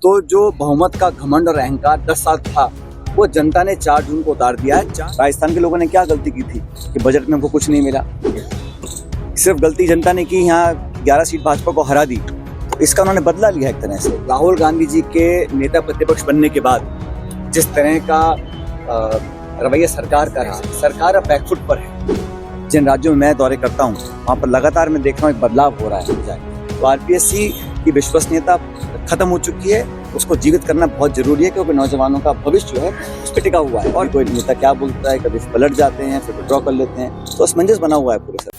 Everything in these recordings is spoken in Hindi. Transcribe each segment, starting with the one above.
तो जो बहुमत का घमंड और अहंकार 10 साल था, वो जनता ने 4 जून को उतार दिया है। राजस्थान के लोगों ने क्या गलती की थी कि बजट में हमको कुछ नहीं मिला। सिर्फ गलती जनता ने की, यहाँ 11 सीट भाजपा को हरा दी, तो इसका उन्होंने बदला लिया एक तरह से। राहुल गांधी जी के नेता प्रतिपक्ष बनने के बाद जिस तरह का रवैया सरकार का रहा, सरकार अब बैकफुट पर है। जिन राज्यों में मैं दौरे करता हूँ, वहाँ पर लगातार मैं देख रहा हूँ एक बदलाव हो रहा है। तो आरपीएससी की विश्वसनीयता खत्म हो चुकी है, उसको जीवित करना बहुत जरूरी है, क्योंकि नौजवानों का भविष्य जो है उस पर टिका हुआ है। और कोई नेता क्या बोलता है, कभी पलट जाते हैं, फिर विड्रॉ कर लेते हैं, तो असमंजस बना हुआ है पूरे सर।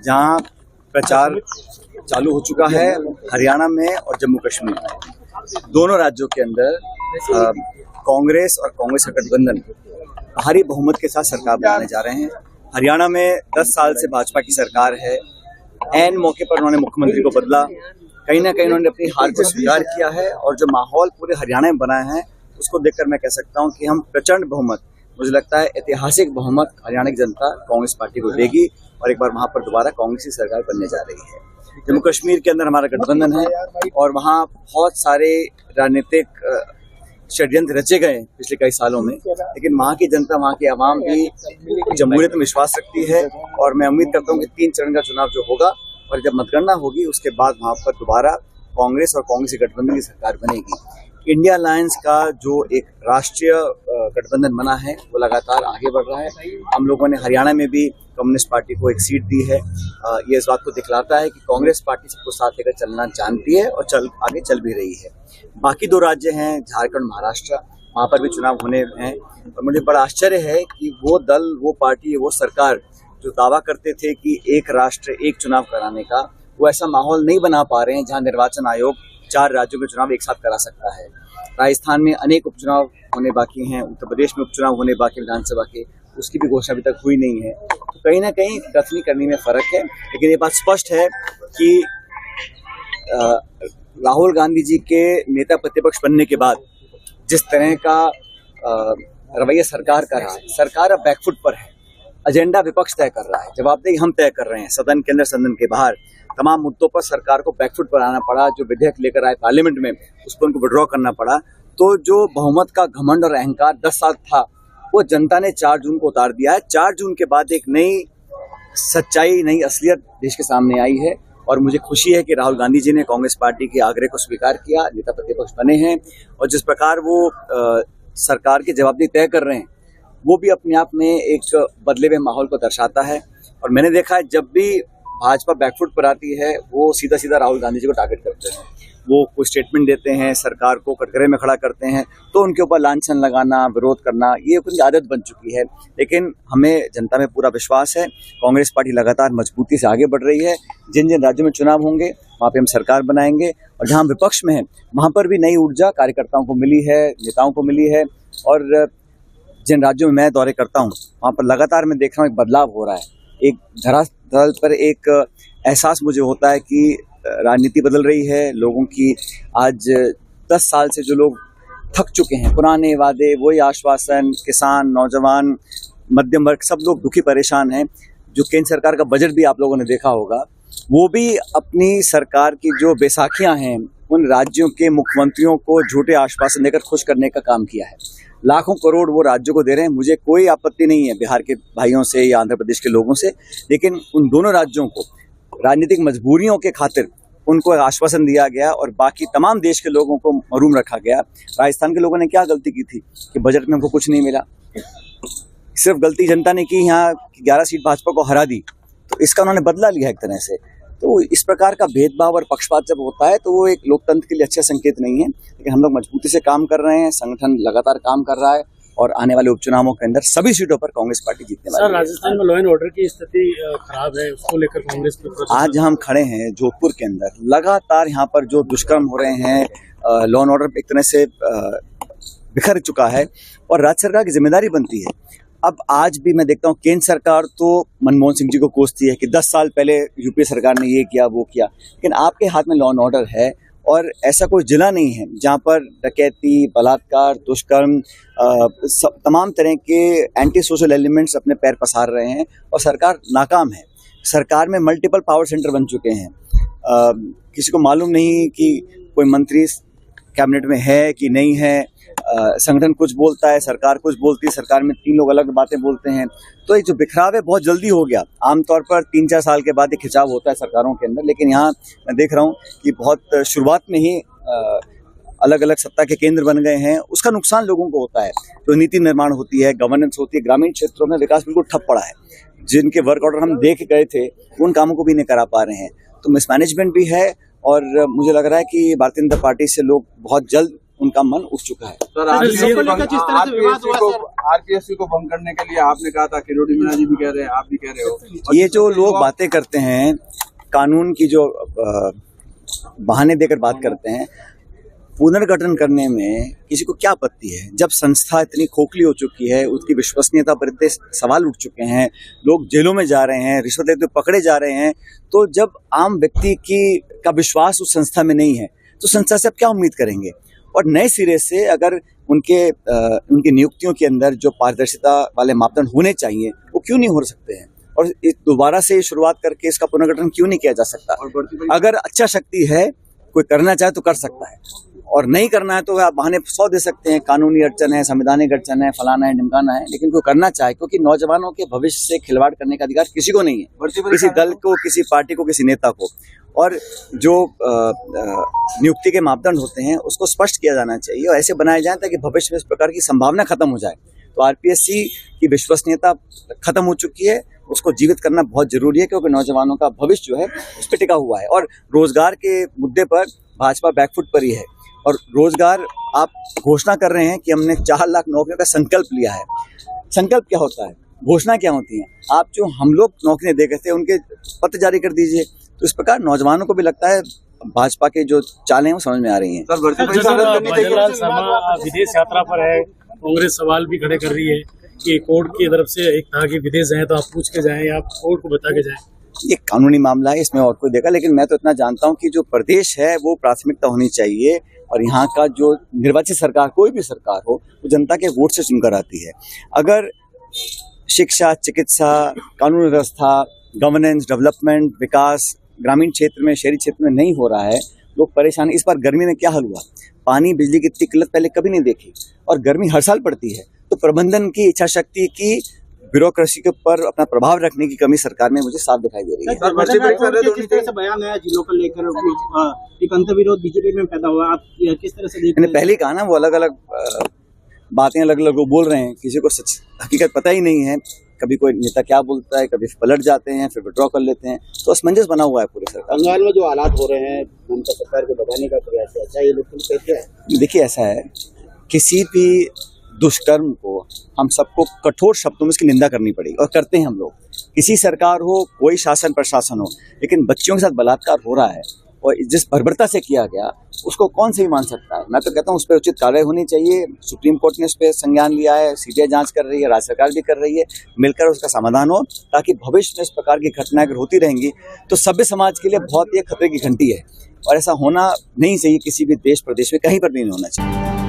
जहाँ प्रचार चालू हो चुका है हरियाणा में और जम्मू कश्मीर में, दोनों राज्यों के अंदर कांग्रेस और कांग्रेस का गठबंधन भारी बहुमत के साथ सरकार बनाने जा रहे हैं। हरियाणा में 10 साल से भाजपा की सरकार है। ऐन मौके पर उन्होंने मुख्यमंत्री को बदला, कहीं ना कहीं उन्होंने अपनी हार को स्वीकार किया है। और जो माहौल पूरे हरियाणा में बना है, उसको देखकर मैं कह सकता हूं कि हम प्रचंड बहुमत, मुझे लगता है ऐतिहासिक बहुमत हरियाणा की जनता कांग्रेस पार्टी को देगी और एक बार वहां पर दोबारा कांग्रेस की सरकार बनने जा रही है। जम्मू कश्मीर के अंदर हमारा गठबंधन है और वहाँ बहुत सारे राजनीतिक षड्यंत्र रचे गए पिछले कई सालों में, लेकिन वहाँ की जनता, वहाँ की आवाम भी जमहूरियत में विश्वास रखती है। और मैं उम्मीद करता हूँ कि 3 चरण का चुनाव जो होगा और जब मतगणना होगी, उसके बाद वहाँ पर दोबारा कांग्रेस और कांग्रेस की गठबंधन की सरकार बनेगी। इंडिया अलायंस का जो एक राष्ट्रीय गठबंधन बना है, वो लगातार आगे बढ़ रहा है। हम लोगों ने हरियाणा में भी कम्युनिस्ट पार्टी को एक सीट दी है। ये इस बात को दिखलाता है कि कांग्रेस पार्टी सबको साथ लेकर चलना जानती है और आगे चल भी रही है। बाकी 2 राज्य हैं, झारखंड, महाराष्ट्र, वहाँ पर भी चुनाव होने हैं। और मुझे बड़ा आश्चर्य है कि वो दल, वो पार्टी, वो सरकार जो दावा करते थे कि एक राष्ट्र एक चुनाव कराने का, वो ऐसा माहौल नहीं बना पा रहे हैं जहाँ निर्वाचन आयोग 4 राज्यों में चुनाव एक साथ करा सकता है। राजस्थान में अनेक उपचुनाव होने बाकी हैं, उत्तर प्रदेश में उपचुनाव होने बाकी विधानसभा के, उसकी भी घोषणा अभी तक हुई नहीं है। तो कहीं ना कहीं कथनी करने में फर्क है, लेकिन ये बात स्पष्ट है कि राहुल गांधी जी के नेता प्रतिपक्ष बनने के बाद जिस तरह का रवैया सरकार का रहा, सरकार अब बैकफुट पर है। एजेंडा विपक्ष तय कर रहा है, जवाबदेही हम तय कर रहे हैं। सदन के अंदर, सदन के बाहर तमाम मुद्दों पर सरकार को बैकफुट पर आना पड़ा। जो विधेयक लेकर आए पार्लियामेंट में, उस पर उनको विड्रॉ करना पड़ा। तो जो बहुमत का घमंड और अहंकार 10 साल था, वो जनता ने 4 जून को उतार दिया है। 4 जून के बाद एक नई सच्चाई, नई असलियत देश के सामने आई है। और मुझे खुशी है कि राहुल गांधी जी ने कांग्रेस पार्टी के आग्रह को स्वीकार किया, नेता प्रतिपक्ष बने हैं। और जिस प्रकार वो सरकार की जवाबदेही तय कर रहे हैं, वो भी अपने आप में एक बदले हुए माहौल को दर्शाता है। और मैंने देखा है, जब भी भाजपा बैकफुट पर आती है, वो सीधा सीधा राहुल गांधी जी को टारगेट करते हैं। वो कोई स्टेटमेंट देते हैं, सरकार को कटघरे में खड़ा करते हैं, तो उनके ऊपर लांछन लगाना, विरोध करना, ये उनकी आदत बन चुकी है। लेकिन हमें जनता में पूरा विश्वास है, कांग्रेस पार्टी लगातार मजबूती से आगे बढ़ रही है। जिन जिन राज्यों में चुनाव होंगे, वहाँ पे हम सरकार बनाएंगे। और जहाँ विपक्ष में है, वहाँ पर भी नई ऊर्जा कार्यकर्ताओं को मिली है, नेताओं को मिली है। और जिन राज्यों में मैं दौरे करता हूँ, वहाँ पर लगातार मैं देख रहा हूँ एक बदलाव हो रहा है। एक धरातल पर एक एहसास मुझे होता है कि राजनीति बदल रही है। लोगों की आज 10 साल से जो लोग थक चुके हैं, पुराने वादे, वही आश्वासन, किसान, नौजवान, मध्यम वर्ग, सब लोग दुखी परेशान हैं। जो केंद्र सरकार का बजट भी आप लोगों ने देखा होगा, वो भी अपनी सरकार की जो बैसाखियां हैं, उन राज्यों के मुख्यमंत्रियों को झूठे आश्वासन देकर खुश करने का काम किया है। लाखों करोड़ वो राज्यों को दे रहे हैं। मुझे कोई आपत्ति नहीं है बिहार के भाइयों से या आंध्र प्रदेश के लोगों से, लेकिन उन दोनों राज्यों को राजनीतिक मजबूरियों के खातिर उनको आश्वासन दिया गया और बाकी तमाम देश के लोगों को महरूम रखा गया। राजस्थान के लोगों ने क्या गलती की थी कि बजट में हमको कुछ नहीं मिला। सिर्फ गलती जनता ने की, यहाँ 11 सीट भाजपा को हरा दी, तो इसका उन्होंने बदला लिया एक तरह से। तो इस प्रकार का भेदभाव और पक्षपात जब होता है, तो वो एक लोकतंत्र के लिए अच्छा संकेत नहीं है। लेकिन हम लोग मजबूती से काम कर रहे हैं, संगठन लगातार काम कर रहा है और आने वाले उपचुनावों के अंदर सभी सीटों पर कांग्रेस पार्टी जीतने वाली है। सर, राजस्थान में लॉ एंड ऑर्डर की स्थिति खराब है, उसको लेकर कांग्रेस पर आज हम खड़े हैं जोधपुर के अंदर, लगातार यहाँ पर जो दुष्कर्म हो रहे हैं, लॉ एंड ऑर्डर एक तरह से बिखर चुका है और राज्य सरकार की जिम्मेदारी बनती है। अब आज भी मैं देखता हूँ केंद्र सरकार तो मनमोहन सिंह जी को कोसती है कि 10 साल पहले यूपीए सरकार ने ये किया, वो किया, लेकिन आपके हाथ में लॉ एंड ऑर्डर है। और ऐसा कोई जिला नहीं है जहाँ पर डकैती, बलात्कार, दुष्कर्म, तमाम तरह के एंटी सोशल एलिमेंट्स अपने पैर पसार रहे हैं और सरकार नाकाम है। सरकार में मल्टीपल पावर सेंटर बन चुके हैं। किसी को मालूम नहीं कि कोई मंत्री कैबिनेट में है कि नहीं है। संगठन कुछ बोलता है, सरकार कुछ बोलती है, सरकार में 3 लोग अलग बातें बोलते हैं। तो ये जो बिखराव है बहुत जल्दी हो गया। आमतौर पर 3-4 साल के बाद एक खिंचाव होता है सरकारों के अंदर, लेकिन यहाँ मैं देख रहा हूँ कि बहुत शुरुआत में ही अलग अलग सत्ता के केंद्र बन गए हैं। उसका नुकसान लोगों को होता है। जो नीति निर्माण होती है, गवर्नेंस होती है, ग्रामीण क्षेत्रों में विकास बिल्कुल ठप पड़ा है। जिनके वर्क ऑर्डर हम देख गए थे उन कामों को भी नहीं करा पा रहे हैं। तो मिसमैनेजमेंट भी है और मुझे लग रहा है कि भारतीय जनता पार्टी से लोग बहुत जल्द उनका मन उठ चुका है। सर, आरपीएससी को भंग करने के लिए आपने कहा था, किरोड़ी मीणा जी भी कह रहे हैं, आप भी कह रहे हो। ये जो लोग बातें करते हैं, कानून की जो बहाने देकर बात करते हैं, पुनर्गठन करने में किसी को क्या आपत्ति है? जब संस्था इतनी खोखली हो चुकी है, उसकी विश्वसनीयता पर इतने सवाल उठ चुके हैं, लोग जेलों में जा रहे हैं, रिश्वत लेते हुए पकड़े जा रहे हैं, तो जब आम व्यक्ति का विश्वास उस संस्था में नहीं है तो संस्था से आप क्या उम्मीद करेंगे? और नए सिरे से अगर उनकी नियुक्तियों के अंदर जो पारदर्शिता वाले मापदंड होने चाहिए वो क्यों नहीं हो सकते हैं? और दोबारा से शुरुआत करके इसका पुनर्गठन क्यों नहीं किया जा सकता? अगर अच्छा शक्ति है, कोई करना चाहे तो कर सकता है, और नहीं करना है तो आप बहाने 100 दे सकते हैं। कानूनी अड़चन है, संवैधानिक अड़चन है, फलाना है, ढिमकाना है, लेकिन कोई करना चाहे, क्योंकि नौजवानों के भविष्य से खिलवाड़ करने का अधिकार किसी को नहीं है, किसी दल को, किसी पार्टी को, किसी नेता को। और जो नियुक्ति के मापदंड होते हैं उसको स्पष्ट किया जाना चाहिए और ऐसे बनाए जाए ताकि भविष्य में इस प्रकार की संभावना खत्म हो जाए। तो आरपीएससी की विश्वसनीयता खत्म हो चुकी है, उसको जीवित करना बहुत जरूरी है, क्योंकि नौजवानों का भविष्य जो है उस पर टिका हुआ है। और रोजगार के मुद्दे पर भाजपा बैकफुट पर ही है। और रोजगार आप घोषणा कर रहे हैं कि हमने 4 लाख नौकरियों का संकल्प लिया है। संकल्प क्या होता है? घोषणा क्या होती है? आप जो हम लोग नौकरियां दे गए थे उनके पत्र जारी कर दीजिए। तो इस प्रकार नौजवानों को भी लगता है भाजपा के जो चालें हैं वो समझ में आ रही हैं। भजनलाल शर्मा विदेश यात्रा पर है, कांग्रेस सवाल भी खड़े कर रही है कि कोर्ट की तरफ से एक कहा कि विदेश जाए तो आप पूछ के जाएं, आप कोर्ट को बता के जाएं। ये कानूनी मामला है, इसमें और कोई देखा, लेकिन मैं तो इतना जानता हूँ कि जो प्रदेश है वो प्राथमिकता होनी चाहिए और यहाँ का जो निर्वाचित सरकार, कोई भी सरकार हो, वो जनता के वोट से चुनकर आती है। अगर शिक्षा, चिकित्सा, कानून व्यवस्था, गवर्नेंस, डेवलपमेंट, विकास ग्रामीण क्षेत्र में, शहरी क्षेत्र में नहीं हो रहा है, लोग परेशान। इस बार गर्मी में क्या हाल हुआ? पानी, बिजली की इतनी किल्लत पहले कभी नहीं देखी, और गर्मी हर साल पड़ती है। तो प्रबंधन की, इच्छा शक्ति की, ब्यूरोक्रेसी के ऊपर अपना प्रभाव रखने की कमी सरकार में मुझे साफ दिखाई दे रही है। किस तरह से बयान आया जिलों को लेकर एक अंतर्विरोध बीजेपी में पैदा हुआ, आप किस तरह से देखते हैं? मैंने पहले ही कहा ना, वो अलग अलग बातें अलग अलग वो बोल रहे हैं, किसी को सच हकीकत पता ही नहीं है। कभी कोई नेता क्या बोलता है, कभी पलट जाते हैं, फिर विड्रॉ कर लेते हैं। तो असमंजस बना हुआ है पूरे सरकार। बंगाल में जो हालात हो रहे हैं, ममता सरकार को दबाने का प्रयास है, अच्छा ये लोग कहते हैं। देखिए, ऐसा है, किसी भी दुष्कर्म को हम सबको कठोर शब्दों में इसकी निंदा करनी पड़ेगी, और करते हैं हम लोग। किसी सरकार हो, कोई शासन प्रशासन हो, लेकिन बच्चियों के साथ बलात्कार हो रहा है और जिस बर्बरता से किया गया उसको कौन सही मान सकता है? मैं तो कहता हूँ उस पर उचित कार्रवाई होनी चाहिए। सुप्रीम कोर्ट ने उस पर संज्ञान लिया है, सीबीआई जांच कर रही है, राज्य सरकार भी कर रही है, मिलकर उसका समाधान हो, ताकि भविष्य में इस प्रकार की घटनाएं अगर होती रहेंगी तो सभ्य समाज के लिए बहुत ही खतरे की घंटी है, और ऐसा होना नहीं चाहिए। किसी भी देश प्रदेश में कहीं पर भी नहीं होना चाहिए।